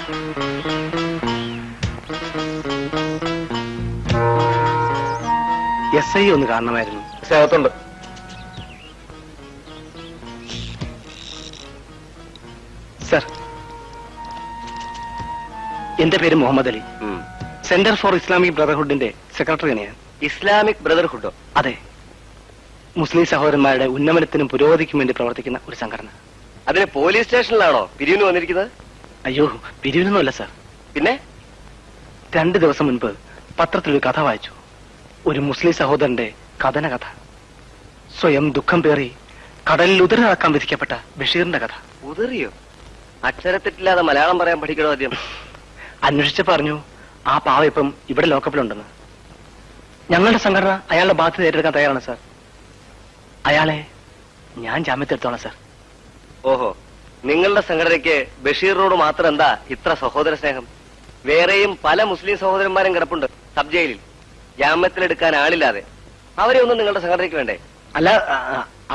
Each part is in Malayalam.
SI ഒന്ന് കാണണമായിരുന്നു. അകത്തുണ്ട്. സർ, എന്റെ പേര് Muhammad Ali. Centre for Islamic ബ്രദർഹുഡിന്റെ സെക്രട്ടറിയാണ് ഞാൻ. ഇസ്ലാമിക് ബ്രദർഹുഡോ? അതെ, മുസ്ലിം സഹോദരന്മാരുടെ ഉന്നമനത്തിനും പുരോഗതിക്കും വേണ്ടി പ്രവർത്തിക്കുന്ന ഒരു സംഘടന. അതിന് പോലീസ് സ്റ്റേഷനിലാണോ പിരിവിന് വന്നിരിക്കുന്നത്? അയ്യോ, പിരിവിനൊന്നുമല്ല സർ. പിന്നെ 2 ദിവസം മുൻപ് പത്രത്തിലൊരു കഥ വായിച്ചു. ഒരു മുസ്ലിം സഹോദരന്റെ കഥന കഥ. സ്വയം ദുഃഖം പേറി കടലിൽ ഉതിരി നടക്കാൻ വിധിക്കപ്പെട്ട ബഷീറിന്റെ കഥ. ഉതിറിയോ? അക്ഷരത്തെറ്റില്ലാതെ മലയാളം പറയാൻ പഠിക്കണോ ആദ്യം? അന്വേഷിച്ച് പറഞ്ഞു ആ പാവ ഇപ്പം ഇവിടെ ലോക്കപ്പിലുണ്ടെന്ന്. ഞങ്ങളുടെ സംഘടന അയാളുടെ ബാധ്യത ഏറ്റെടുക്കാൻ തയ്യാറാണ് സാർ. അയാളെ ഞാൻ ജാമ്യത്തെടുത്തോളാം സാർ. ഓഹോ, നിങ്ങളുടെ സംഘടനയ്ക്ക് ബഷീറിനോട് മാത്രം എന്താ ഇത്ര സഹോദര സ്നേഹം? വേറെയും പല മുസ്ലിം സഹോദരന്മാരും കിടപ്പുണ്ട് സബ് ജയിലിൽ, ജാമ്യത്തിലെടുക്കാൻ ആളില്ലാതെ. അവരെ ഒന്നും നിങ്ങളുടെ സംഘടനയ്ക്ക് വേണ്ടേ? അല്ല,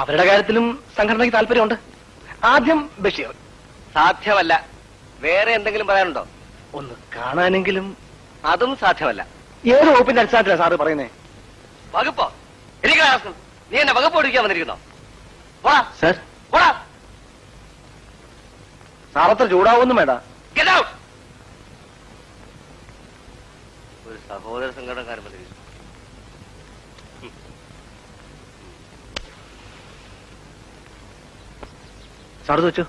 അവരുടെ കാര്യത്തിലും സംഘടനയ്ക്ക് താല്പര്യമുണ്ട്. ആദ്യം ബഷീർ. സാധ്യമല്ല. വേറെ എന്തെങ്കിലും പറയാനുണ്ടോ? ഒന്ന് കാണാനെങ്കിലും. അതും സാധ്യമല്ല. ഏത് വകുപ്പിന്റെ അടിസ്ഥാനത്തിലാണ് സാറ് പറയുന്നേ? വകുപ്പോ? എനിക്ക് നീ എന്നെ വകുപ്പ് ഓടിക്കാൻ വന്നിരിക്കുന്നോ? സർ, സാറത്ര ചൂടാവൊന്നും വേണ്ട. ഒരു സഹോദര സംഘടനക്കാരൻ വന്നിരിക്കുന്നു. സാറ് വെച്ചു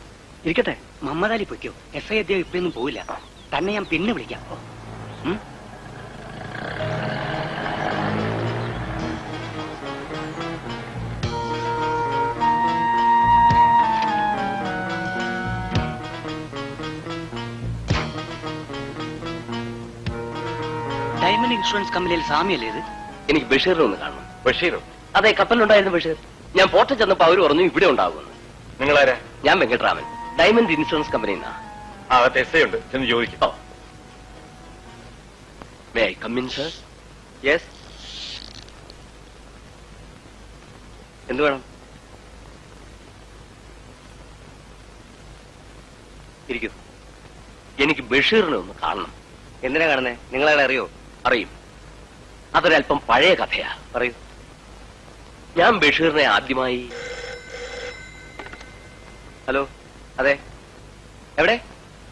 ഇരിക്കട്ടെ. മുഹമ്മദ് അലി പൊയ്ക്കോ. SI അദ്ദേഹം ഇപ്പൊന്നും പോയില്ല. തന്നെ ഞാൻ പിന്നെ വിളിക്കാം. ഡയമണ്ട് ഇൻഷുറൻസ് കമ്പനിയിൽ സാമ്യല്ലേ ഇത്? എനിക്ക് ബഷീറിനെ ഒന്ന് കാണണം. ബഷീറോ? അതെ, കപ്പലിലുണ്ടായിരുന്നു ബഷീർ. ഞാൻ പോർട്ടിൽ ചെന്നപ്പോ അവര് പറഞ്ഞു ഇവിടെ ഉണ്ടാകുമെന്ന്. നിങ്ങളാരാ? ഞാൻ വെങ്കട്ടരാമൻ, ഡയമണ്ട് ഇൻഷുറൻസ് കമ്പനിയിൽ നിന്നാ. അകത്ത് SI ഉണ്ട്, ചെന്ന് ചോദിക്കും. May I come in sir? Yes. എന്ത് വേണം? ഇരിക്കും. എനിക്ക് ബഷീറിനെ ഒന്ന് കാണണം. എന്തിനാ കാണുന്നേ? നിങ്ങളയാളെ അറിയോ? അറിയും. അതൊരല്പം പഴയ കഥയാ. പറയൂ. ഞാൻ ബഷീറിനെ ആദ്യമായി... ഹലോ, അതെ. എവിടെ?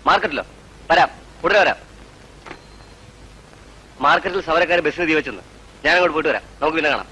മാർക്കറ്റിലോ? വരാം, ഉടനെ വരാം. മാർക്കറ്റിൽ സമരക്കാരെ ബസ്സിന് തീ വെച്ചെന്ന്. ഞാൻ അങ്ങോട്ട് പോയിട്ട് വരാം. നമുക്ക് പിന്നെ കാണാം.